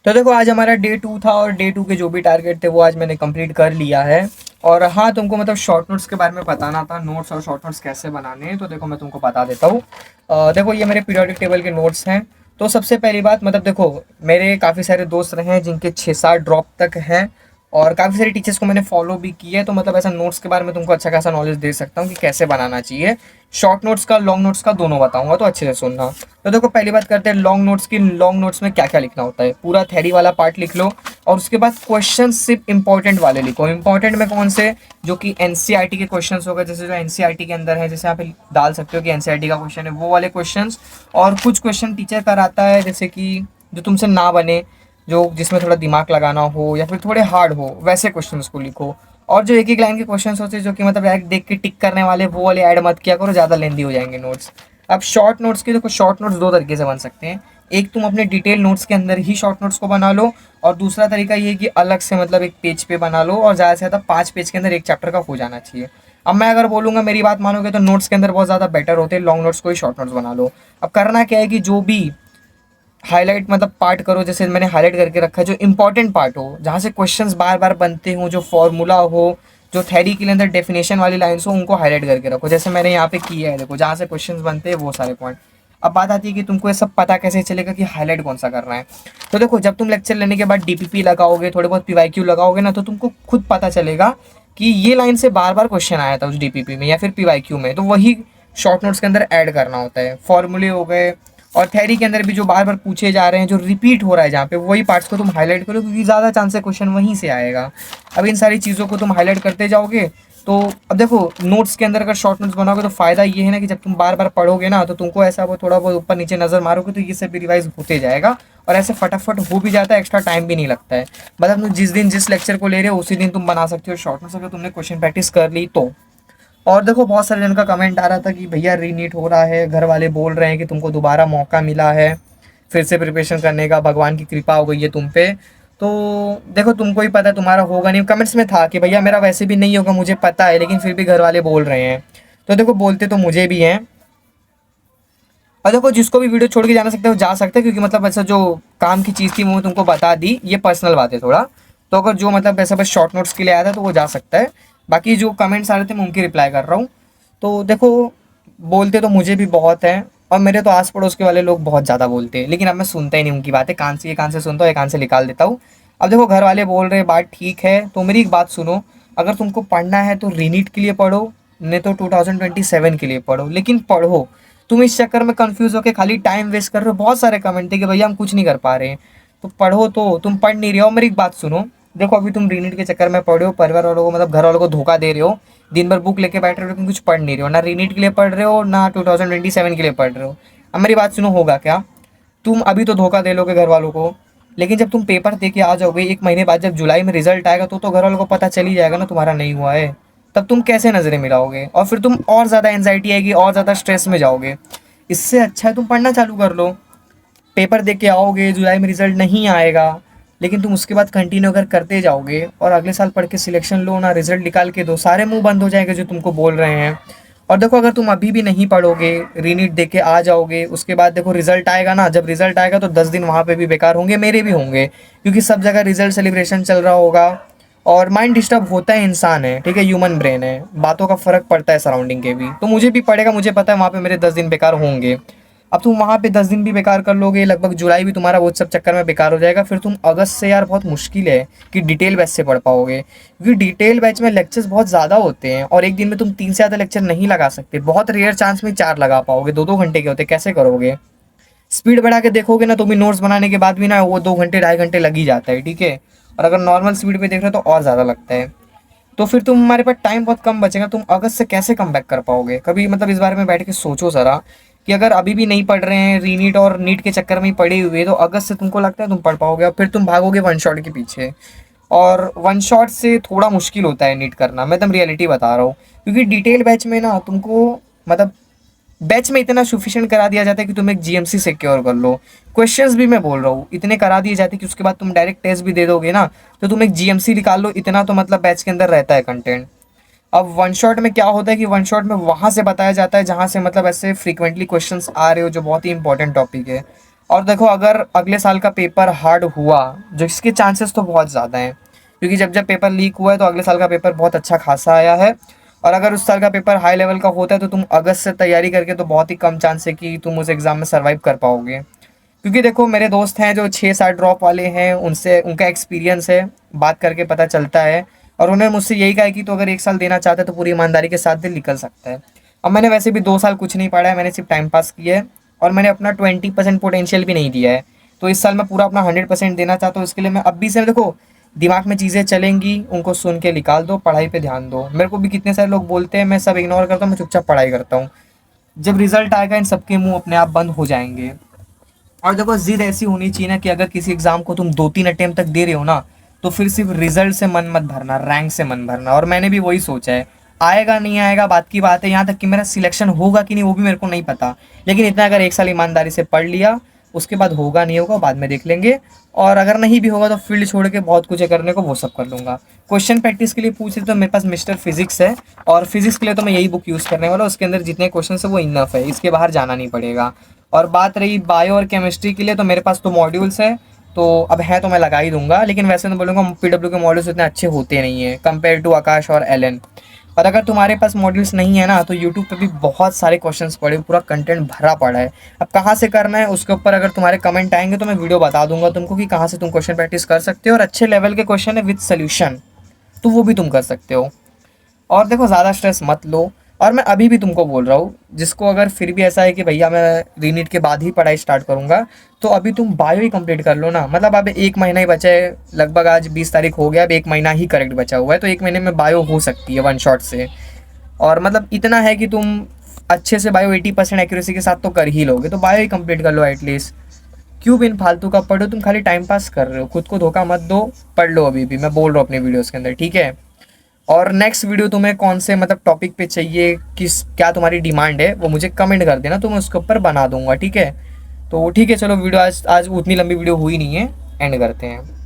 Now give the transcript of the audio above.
तो देखो आज हमारा डे 2 था और डे 2 के जो भी टारगेट थे वो आज मैंने कंप्लीट कर लिया है। और हाँ, तुमको मतलब शॉर्ट नोट्स के बारे में बताना था, नोट्स और शॉर्ट नोट्स कैसे बनाने हैं। तो देखो मैं तुमको बता देता हूँ। देखो ये मेरे पीरियोडिक टेबल के नोट्स हैं। तो सबसे पहली बात मतलब देखो, मेरे काफ़ी सारे दोस्त रहे हैं जिनके 6-7 ड्रॉप तक हैं। और काफ़ी सारे टीचर्स को मैंने फॉलो भी किया है। तो मतलब ऐसा नोट्स के बारे में तुमको अच्छा खासा नॉलेज दे सकता हूँ कि कैसे बनाना चाहिए। शॉर्ट नोट्स का, लॉन्ग नोट्स का दोनों बताऊंगा, तो अच्छे से सुनना। तो देखो पहली बात करते हैं लॉन्ग नोट्स की। लॉन्ग नोट्स में क्या क्या लिखना होता है, पूरा थ्योरी वाला पार्ट लिख लो। और उसके बाद क्वेश्चन सिर्फ इंपॉर्टेंट वाले लिखो। इंपॉर्टेंट में कौन से, जो कि एनसीईआरटी के क्वेश्चंस हो गए, जैसे जो एनसीईआरटी के अंदर है, जैसे यहाँ पे डाल सकते हो कि एनसीईआरटी का क्वेश्चन है, वो वाले क्वेश्चंस। और कुछ क्वेश्चन टीचर कराता है जैसे कि जो तुमसे ना बने, जो जिसमें थोड़ा दिमाग लगाना हो या फिर थोड़े हार्ड हो, वैसे क्वेश्चंस को लिखो। और जो एक एक लाइन के क्वेश्चंस होते हैं जो कि मतलब डायरेक्ट देख के टिक करने वाले, वो वाले ऐड मत किया करो, ज़्यादा लेंदी हो जाएंगे नोट्स। अब शॉर्ट नोट्स की देखो, शॉर्ट नोट्स दो तरीके से बन सकते हैं। एक, तुम अपने डिटेल नोट्स के अंदर ही शॉर्ट नोट्स को बना लो। और दूसरा तरीका ये कि अलग से मतलब एक पेज पे बना लो, और ज़्यादा से ज़्यादा 5 पेज के अंदर एक चैप्टर का हो जाना चाहिए। अब मैं अगर बोलूँगा, मेरी बात मानोगे, तो नोट्स के अंदर बहुत ज़्यादा बेटर होते हैं, लॉन्ग नोट्स को ही शॉर्ट नोट्स बना लो। अब करना क्या है कि जो भी हाईलाइट मतलब पार्ट करो, जैसे मैंने हाईलाइट करके रखा है, जो इंपॉर्टेंट पार्ट हो, जहाँ से क्वेश्चंस बार बार बनते हो, जो फॉर्मूला हो, जो थ्योरी के लिए अंदर डेफिनेशन वाली लाइन्स हो, उनको हाईलाइट करके रखो। जैसे मैंने यहाँ पे किया है, देखो जहाँ से क्वेश्चंस बनते हैं वो सारे पॉइंट। अब बात आती है कि तुमको ये सब पता कैसे चलेगा कि हाईलाइट कौन सा करना है। तो देखो, जब तुम लेक्चर लेने के बाद डीपीपी लगाओगे, थोड़े बहुत पीवाईक्यू लगाओगे ना, तो तुमको खुद पता चलेगा कि ये लाइन से बार बार क्वेश्चन आया था उस डीपीपी में या फिर पीवाईक्यू में। तो वही शॉर्ट नोट्स के अंदर ऐड करना होता है। फॉर्मूले हो गए, और थ्योरी के अंदर भी जो बार बार पूछे जा रहे हैं, जो रिपीट हो रहा है जहाँ पे, वही पार्ट्स को तुम हाईलाइट करो, क्योंकि ज़्यादा चांस है क्वेश्चन वहीं से आएगा। अब इन सारी चीज़ों को तुम हाईलाइट करते जाओगे। तो अब देखो, नोट्स के अंदर अगर शॉर्ट नोट्स बनाओगे तो फ़ायदा ये है ना कि जब तुम बार बार पढ़ोगे ना, तो तुमको ऐसा वो थोड़ा बहुत ऊपर नीचे नज़र मारोगे तो ये सब भी रिवाइज होते जाएगा। और ऐसे फटाफट हो भी जाता है, एक्स्ट्रा टाइम भी नहीं लगता है। मतलब तुम जिस दिन जिस लेक्चर को ले रहे हो उसी दिन तुम बना सकते हो शॉर्ट नोट्स, अगर तुमने क्वेश्चन प्रैक्टिस कर ली तो। और देखो, बहुत सारे जन का कमेंट आ रहा था कि भैया रीनीट हो रहा है, घर वाले बोल रहे हैं कि तुमको दोबारा मौका मिला है फिर से प्रिपरेशन करने का, भगवान की कृपा हो गई है तुम पे। तो देखो, तुमको ही पता है तुम्हारा होगा नहीं। कमेंट्स में था कि भैया मेरा वैसे भी नहीं होगा, मुझे पता है, लेकिन फिर भी घर वाले बोल रहे हैं। तो देखो, बोलते तो मुझे भी हैं। और देखो, जिसको भी वीडियो छोड़ के जाना सकता है वो जा सकता है, क्योंकि मतलब ऐसा जो काम की चीज़ थी वो तुमको बता दी, ये पर्सनल बात है थोड़ा। तो अगर जो मतलब ऐसा बस शॉर्ट नोट्स के लिए आया था तो वो जा सकता है। बाकी जो कमेंट्स आ रहे थे मैं उनकी रिप्लाई कर रहा हूँ। तो देखो, बोलते तो मुझे भी बहुत हैं, और मेरे तो आस पड़ोस के वाले लोग बहुत ज़्यादा बोलते हैं, लेकिन अब मैं सुनता ही नहीं उनकी बातें। कान से, ये कान से सुनता हूँ, ये कान से निकाल देता हूँ। अब देखो, घर वाले बोल रहे हैं, बात ठीक है, तो मेरी एक बात सुनो। अगर तुमको पढ़ना है तो रीनीट के लिए पढ़ो, नहीं तो 2027 के लिए पढ़ो, लेकिन पढ़ो। तुम इस चक्कर में कंफ्यूज होकर खाली टाइम वेस्ट कर रहे हो। बहुत सारे कमेंट थे कि भैया हम कुछ नहीं कर पा रहे हैं। तो पढ़ो, तो तुम पढ़ नहीं रहे हो। मेरी एक बात सुनो, देखो अभी तुम रीनीट के चक्कर में पढ़ रहे हो, परिवार वालों को मतलब घर वालों को धोखा दे रहे हो। दिन भर बुक लेके बैठ रहे हो लेकिन कुछ पढ़ नहीं रहे हो, ना रीनीट के लिए पढ़ रहे हो ना 2027 के लिए पढ़ रहे हो। अब मेरी बात सुनो, होगा क्या? तुम अभी तो धोखा दे लोगे घर वालों को, लेकिन जब तुम पेपर दे के आ जाओगे 1 महीने बाद, जब जुलाई में रिजल्ट आएगा, तो घर वालों को पता चल ही जाएगा ना तुम्हारा नहीं हुआ है। तब तुम कैसे नज़रें मिलाओगे? और फिर तुम और ज़्यादा एंजाइटी आएगी, और ज़्यादा स्ट्रेस में जाओगे। इससे अच्छा है तुम पढ़ना चालू कर लो। पेपर दे के आओगे, जुलाई में रिजल्ट नहीं आएगा, लेकिन तुम उसके बाद कंटिन्यू अगर करते जाओगे और अगले साल पढ़ के सिलेक्शन लो ना, रिजल्ट निकाल के दो, सारे मुंह बंद हो जाएंगे जो तुमको बोल रहे हैं। और देखो, अगर तुम अभी भी नहीं पढ़ोगे, रीनीट दे के आ जाओगे, उसके बाद देखो रिजल्ट आएगा ना, जब रिजल्ट आएगा तो 10 दिन वहाँ पे भी बेकार होंगे, मेरे भी होंगे, क्योंकि सब जगह रिजल्ट सेलिब्रेशन चल रहा होगा। और माइंड डिस्टर्ब होता है, इंसान है, ठीक है, ह्यूमन ब्रेन है, बातों का फर्क पड़ता है सराउंडिंग के भी। तो मुझे भी पड़ेगा, मुझे पता है वहाँ पे मेरे 10 दिन बेकार होंगे। अब तुम वहाँ पे 10 दिन भी बेकार कर लोगे, लगभग जुलाई भी तुम्हारा वो सब चक्कर में बेकार हो जाएगा। फिर तुम अगस्त से, यार बहुत मुश्किल है कि डिटेल बैच से पढ़ पाओगे, क्योंकि डिटेल बैच में लेक्चर्स बहुत ज़्यादा होते हैं और एक दिन में तुम 3 से ज़्यादा लेक्चर नहीं लगा सकते। बहुत रेयर चांस में 4 लगा पाओगे, 2-2 घंटे के होते, कैसे करोगे? स्पीड बढ़ा के देखोगे ना, तो भी नोट्स बनाने के बाद भी ना वो 2 घंटे 2.5 घंटे लग ही जाता है, ठीक है। और अगर नॉर्मल स्पीड पे देख रहे हो तो और ज़्यादा लगता है। तो फिर तुम्हारे पास टाइम बहुत कम बचेगा, तुम अगस्त से कैसे कम बैक कर पाओगे? कभी मतलब इस बारे में बैठ के सोचो ज़रा, कि अगर अभी भी नहीं पढ़ रहे हैं, रीनीट और नीट के चक्कर में ही पड़े हुए, तो अगस्त से तुमको लगता है तुम पढ़ पाओगे? और फिर तुम भागोगे वन शॉट के पीछे, और वन शॉट से थोड़ा मुश्किल होता है नीट करना, मैं एकदम रियलिटी बता रहा हूँ। क्योंकि डिटेल बैच में ना तुमको मतलब बैच में इतना सफिशिएंट करा दिया जाता है कि तुम एक जीएमसी सिक्योर कर लो। क्वेश्चंस भी मैं बोल रहा हूँ इतने करा दिए जाते हैं कि उसके बाद तुम डायरेक्ट टेस्ट भी दे दोगे ना, तो तुम एक जीएमसी निकाल लो, इतना तो मतलब बैच के अंदर रहता है कंटेंट। अब वन शॉट में क्या होता है कि वन शॉट में वहाँ से बताया जाता है जहाँ से मतलब ऐसे फ्रीक्वेंटली क्वेश्चंस आ रहे हो, जो बहुत ही इंपॉर्टेंट टॉपिक है। और देखो अगर अगले साल का पेपर हार्ड हुआ, जो इसके चांसेस तो बहुत ज़्यादा हैं, क्योंकि जब जब पेपर लीक हुआ है तो अगले साल का पेपर बहुत अच्छा खासा आया है। और अगर उस साल का पेपर हाई लेवल का होता है तो तुम अगस्त से तैयारी करके तो बहुत ही कम चांस है कि तुम उस एग्ज़ाम में सर्वाइव कर पाओगे। क्योंकि देखो मेरे दोस्त हैं जो 6-7 ड्रॉप वाले हैं, उनसे उनका एक्सपीरियंस है, बात करके पता चलता है। और उन्होंने मुझसे यही कहा है कि तो अगर 1 साल देना चाहता है तो पूरी ईमानदारी के साथ दिल निकल सकता है। अब मैंने वैसे भी 2 साल कुछ नहीं पढ़ा है, मैंने सिर्फ टाइम पास किया है और मैंने अपना 20% पोटेंशियल भी नहीं दिया है। तो इस साल मैं पूरा अपना 100% देना चाहता हूँ। इसके लिए मैं अभी से देखो दिमाग में चीज़ें चलेंगी, उनको सुन के निकाल दो, पढ़ाई पे ध्यान दो। मेरे को भी कितने सारे लोग बोलते हैं, मैं सब इग्नोर करता हूँ, मैं चुपचाप पढ़ाई करता हूँ। जब रिजल्ट आएगा इन सबके मुंह अपने आप बंद हो जाएंगे। और देखो जिद ऐसी होनी चाहिए ना कि अगर किसी एग्जाम को तुम 2-3 अटेम्प्ट तक दे रहे हो ना, तो फिर सिर्फ रिजल्ट से मन मत भरना, रैंक से मन भरना। और मैंने भी वही सोचा है। आएगा नहीं आएगा बात की बात है, यहाँ तक कि मेरा सिलेक्शन होगा कि नहीं वो भी मेरे को नहीं पता। लेकिन इतना अगर 1 साल ईमानदारी से पढ़ लिया, उसके बाद होगा नहीं होगा बाद में देख लेंगे। और अगर नहीं भी होगा तो फील्ड छोड़ के बहुत कुछ है करने को, वो सब कर लूँगा। क्वेश्चन प्रैक्टिस के लिए पूछ रहे तो मेरे पास मिस्टर फिजिक्स है, और फिजिक्स के लिए तो मैं यही बुक यूज़ करने वाला हूँ। उसके अंदर जितने क्वेश्चन है वो इनफ है, इसके बाहर जाना नहीं पड़ेगा। और बात रही बायो और केमिस्ट्री के लिए, तो मेरे पास तो मॉड्यूल्स है, तो अब है तो मैं लगा ही दूंगा। लेकिन वैसे तो बोलूँगा पीडब्ल्यू के मॉड्यूल्स इतने अच्छे होते नहीं हैं कंपेयर टू आकाश और एलन। और अगर तुम्हारे पास मॉड्यूल्स नहीं है ना, तो यूट्यूब पे भी बहुत सारे क्वेश्चंस पड़े, पूरा कंटेंट भरा पड़ा है। अब कहाँ से करना है उसके ऊपर अगर तुम्हारे कमेंट आएंगे तो मैं वीडियो बता दूंगा तुमको कि कहाँ से तुम क्वेश्चन प्रैक्टिस कर सकते हो। और अच्छे लेवल के क्वेश्चन है विद सोल्यूशन, तो वो भी तुम कर सकते हो। और देखो ज़्यादा स्ट्रेस मत लो। और मैं अभी भी तुमको बोल रहा हूँ, जिसको अगर फिर भी ऐसा है कि भैया मैं रीनीट के बाद ही पढ़ाई स्टार्ट करूँगा, तो अभी तुम बायो ही कंप्लीट कर लो ना। मतलब अब 1 महीना ही बचा है, लगभग आज 20 तारीख हो गया, अब 1 महीना ही करेक्ट बचा हुआ है, तो 1 महीने में बायो हो सकती है वन शॉट से। और मतलब इतना है कि तुम अच्छे से बायो 80% एक्यूरेसी के साथ तो कर ही लोगे, तो बायो ही कंप्लीट कर लो एटलीस्ट। क्यों बिन फालतू का पढ़ो, तुम खाली टाइम पास कर रहे हो, खुद को धोखा मत दो। पढ़ लो अभी भी, मैं बोल रहा हूँ अपने वीडियोज़ के अंदर, ठीक है। और नेक्स्ट वीडियो तुम्हें कौन से मतलब टॉपिक पे चाहिए, किस क्या तुम्हारी डिमांड है, वो मुझे कमेंट कर देना, तो मैं उसके ऊपर बना दूंगा, ठीक है। तो ठीक है चलो, वीडियो आज आज उतनी लंबी वीडियो हुई नहीं है, एंड करते हैं।